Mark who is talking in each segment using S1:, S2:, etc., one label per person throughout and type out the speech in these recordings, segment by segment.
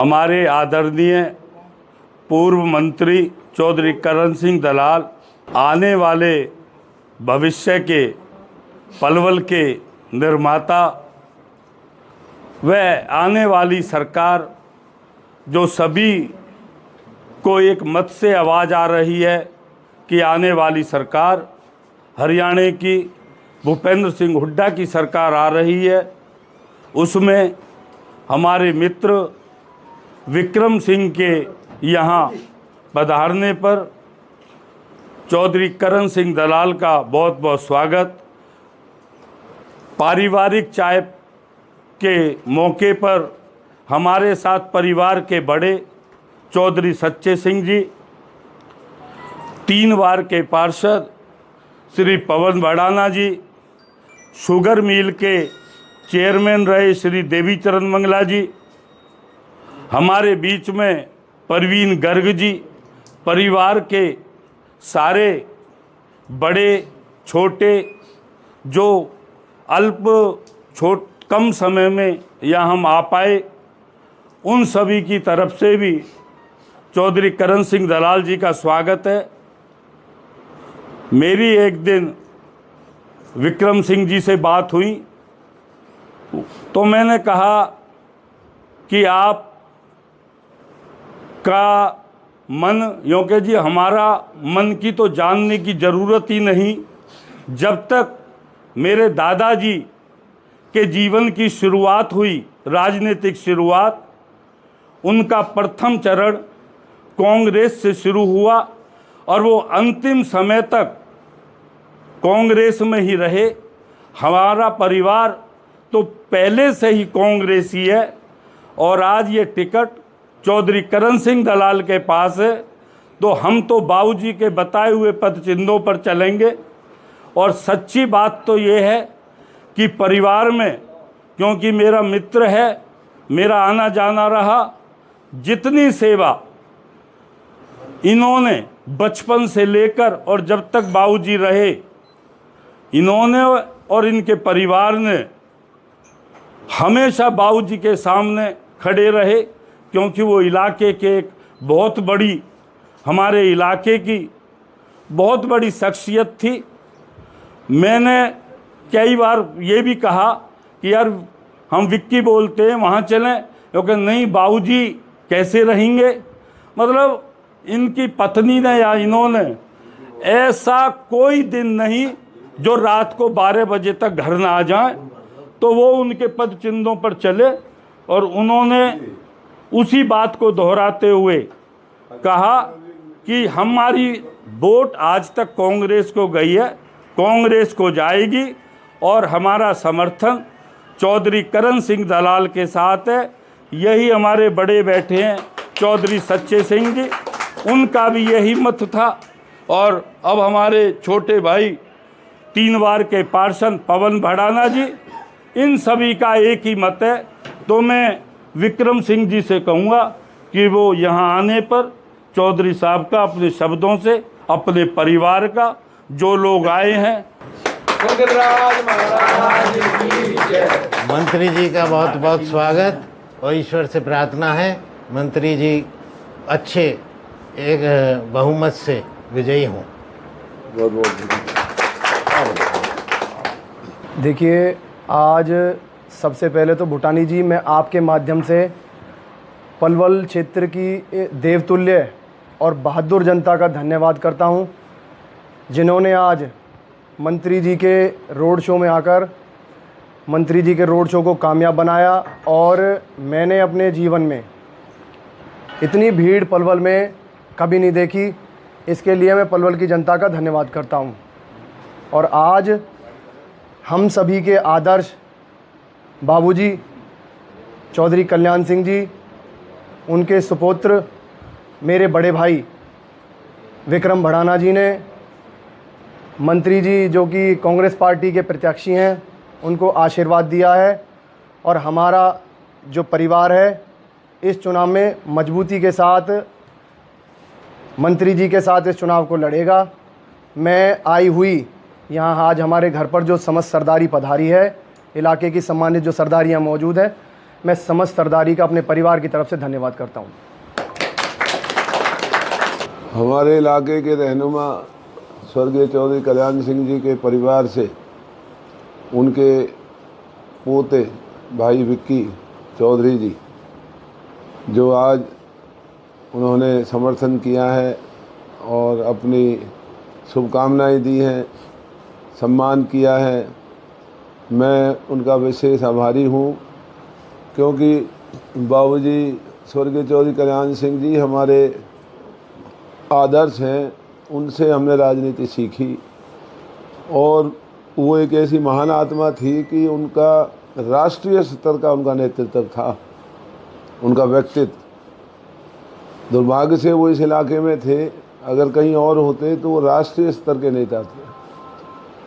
S1: हमारे आदरणीय पूर्व मंत्री चौधरी करण सिंह दलाल आने वाले भविष्य के पलवल के निर्माता व आने वाली सरकार जो सभी को एक मत से आवाज़ आ रही है कि आने वाली सरकार हरियाणा की भूपेंद्र सिंह हुड्डा की सरकार आ रही है, उसमें हमारे मित्र विक्रम सिंह के यहाँ पधारने पर चौधरी करण सिंह दलाल का बहुत बहुत स्वागत। पारिवारिक चाय के मौके पर हमारे साथ परिवार के बड़े चौधरी सच्चे सिंह जी, 3 बार के पार्षद श्री पवन भड़ाना जी, शुगर मिल के चेयरमैन रहे श्री देवीचरण मंगला जी, हमारे बीच में परवीन गर्ग जी, परिवार के सारे बड़े छोटे जो कम समय में यहाँ हम आ पाए, उन सभी की तरफ से भी चौधरी करण सिंह दलाल जी का स्वागत है। मेरी एक दिन विक्रम सिंह जी से बात हुई तो मैंने कहा कि आप का मन, क्योंकि जी हमारा मन की तो जानने की ज़रूरत ही नहीं, जब तक मेरे दादाजी के जीवन की शुरुआत हुई, राजनीतिक शुरुआत, उनका प्रथम चरण कांग्रेस से शुरू हुआ और वो अंतिम समय तक कांग्रेस में ही रहे। हमारा परिवार तो पहले से ही कांग्रेसी है और आज ये टिकट चौधरी करण सिंह दलाल के पास है, तो हम तो बाबूजी के बताए हुए पद चिन्हों पर चलेंगे। और सच्ची बात तो ये है कि परिवार में, क्योंकि मेरा मित्र है, मेरा आना जाना रहा, जितनी सेवा इन्होंने बचपन से लेकर और जब तक बाबूजी रहे, इन्होंने और इनके परिवार ने हमेशा बाबूजी के सामने खड़े रहे, क्योंकि वो इलाके के एक बहुत बड़ी, हमारे इलाके की बहुत बड़ी शख्सियत थी। मैंने कई बार ये भी कहा कि यार हम विक्की बोलते हैं वहाँ चलें, क्योंकि नहीं बाबूजी कैसे रहेंगे। मतलब इनकी पत्नी ने या इन्होंने ऐसा कोई दिन नहीं जो रात को 12 बजे तक घर ना आ जाए, तो वो उनके पद चिन्हों पर चले। और उन्होंने उसी बात को दोहराते हुए कहा कि हमारी वोट आज तक कांग्रेस को गई है, कांग्रेस को जाएगी और हमारा समर्थन चौधरी करण सिंह दलाल के साथ है। यही हमारे बड़े बैठे हैं चौधरी सच्चे सिंह जी, उनका भी यही मत था। और अब हमारे छोटे भाई 3 बार के पार्षद पवन भड़ाना जी, इन सभी का एक ही मत है। तो मैं विक्रम सिंह जी से कहूँगा कि वो यहाँ आने पर चौधरी साहब का अपने शब्दों से, अपने परिवार का, जो लोग आए हैं,
S2: मंत्री जी का बहुत बहुत स्वागत और ईश्वर से प्रार्थना है मंत्री जी अच्छे एक बहुमत से विजयी हों।
S1: बहुत बहुत
S3: देखिए, आज सबसे पहले तो भूटानी जी, मैं आपके माध्यम से पलवल क्षेत्र की देवतुल्य और बहादुर जनता का धन्यवाद करता हूं, जिन्होंने आज मंत्री जी के रोड शो में आकर मंत्री जी के रोड शो को कामयाब बनाया। और मैंने अपने जीवन में इतनी भीड़ पलवल में कभी नहीं देखी, इसके लिए मैं पलवल की जनता का धन्यवाद करता हूं। और आज हम सभी के आदर्श बाबूजी चौधरी कल्याण सिंह जी, उनके सुपुत्र मेरे बड़े भाई विक्रम भड़ाना जी ने, मंत्री जी जो कि कांग्रेस पार्टी के प्रत्याशी हैं, उनको आशीर्वाद दिया है। और हमारा जो परिवार है इस चुनाव में मजबूती के साथ मंत्री जी के साथ इस चुनाव को लड़ेगा। मैं आई हुई यहाँ आज हमारे घर पर जो समस्त सरदारी पधारी है, इलाके की सम्मानित जो सरदारियाँ मौजूद है, मैं समस्त सरदारी का अपने परिवार की तरफ से धन्यवाद करता हूँ।
S4: हमारे इलाके के रहनुमा स्वर्गीय चौधरी कल्याण सिंह जी के परिवार से उनके पोते भाई विक्की चौधरी जी, जो आज उन्होंने समर्थन किया है और अपनी शुभकामनाएं दी हैं, सम्मान किया है, मैं उनका विशेष आभारी हूँ, क्योंकि बाबूजी स्वर्गीय चौधरी कल्याण सिंह जी हमारे आदर्श हैं। उनसे हमने राजनीति सीखी और वो एक ऐसी महान आत्मा थी कि उनका राष्ट्रीय स्तर का उनका नेतृत्व था, उनका व्यक्तित्व। दुर्भाग्य से वो इस इलाके में थे, अगर कहीं और होते तो वो राष्ट्रीय स्तर के नेता थे।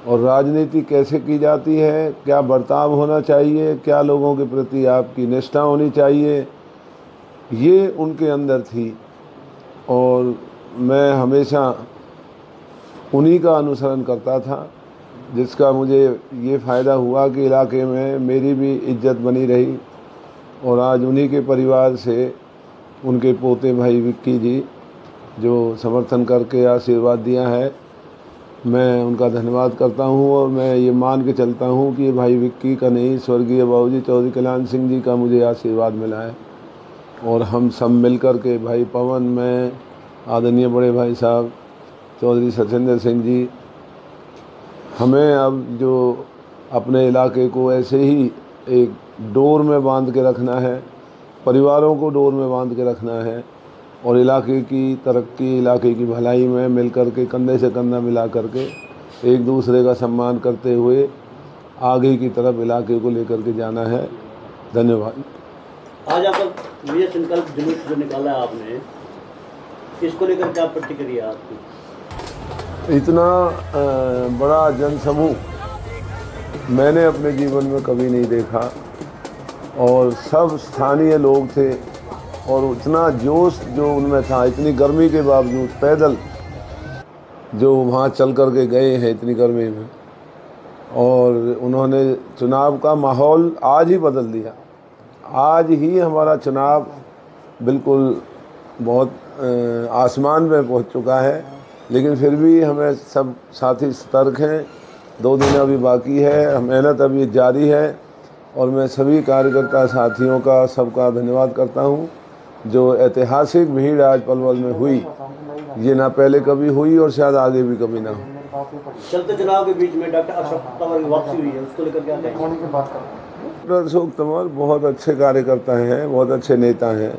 S4: और राजनीति कैसे की जाती है, क्या बर्ताव होना चाहिए, क्या लोगों के प्रति आपकी निष्ठा होनी चाहिए, ये उनके अंदर थी। और मैं हमेशा उन्हीं का अनुसरण करता था, जिसका मुझे ये फ़ायदा हुआ कि इलाके में मेरी भी इज्जत बनी रही। और आज उन्हीं के परिवार से उनके पोते भाई विक्की जी जो समर्थन करके आशीर्वाद दिया है, मैं उनका धन्यवाद करता हूँ। और मैं ये मान के चलता हूँ कि ये भाई विक्की का नहीं, स्वर्गीय बाबूजी चौधरी कल्याण सिंह जी का मुझे आशीर्वाद मिला है। और हम सब मिल कर के, भाई पवन, मैं, आदरणीय बड़े भाई साहब चौधरी सचिंदर सिंह जी, हमें अब जो अपने इलाके को ऐसे ही एक डोर में बांध के रखना है, परिवारों को डोर में बांध के रखना है और इलाके की तरक्की, इलाके की भलाई में मिल कर के, कंधे से कंधा मिला करके, एक दूसरे का सम्मान करते हुए आगे की तरफ इलाके को लेकर के जाना है। धन्यवाद।
S5: आज आपका विजय संकल्प जुलूस जो निकाला है आपने, इसको लेकर क्या प्रतिक्रिया आपकी?
S4: इतना बड़ा जनसमूह मैंने अपने जीवन में कभी नहीं देखा और सब स्थानीय लोग थे और उतना जोश जो उनमें था, इतनी गर्मी के बावजूद पैदल जो वहाँ चल कर के गए हैं इतनी गर्मी में, और उन्होंने चुनाव का माहौल आज ही बदल दिया। आज ही हमारा चुनाव बिल्कुल बहुत आसमान में पहुँच चुका है, लेकिन फिर भी हमें सब साथी सतर्क हैं। 2 दिन अभी बाकी है, मेहनत अभी जारी है और मैं सभी कार्यकर्ता साथियों का, सबका धन्यवाद करता हूं। जो ऐतिहासिक भीड़ आज पलवल में हुई, ये ना पहले कभी हुई और शायद आगे भी कभी ना हो।
S5: चलते चुनाव के बीच में डॉक्टर अशोक तंवर की वापसी हुई है, उसको लेकर क्या कहेंगे?
S4: डॉक्टर अशोक तंवर बहुत अच्छे कार्यकर्ता हैं, बहुत अच्छे नेता हैं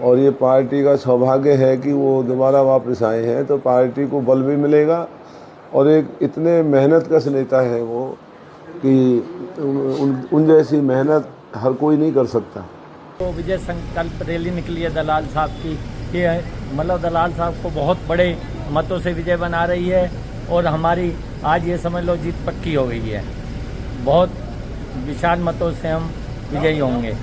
S4: और ये पार्टी का सौभाग्य है कि वो दोबारा वापस आए हैं, तो पार्टी को बल भी मिलेगा। और एक इतने मेहनत कश नेता है वो कि उन जैसी मेहनत हर कोई नहीं कर सकता।
S6: तो विजय संकल्प रैली निकली है दलाल साहब की, ये मतलब दलाल साहब को बहुत बड़े मतों से विजय बना रही है और हमारी आज ये समझ लो जीत पक्की हो गई है। बहुत विशाल मतों से हम विजयी होंगे।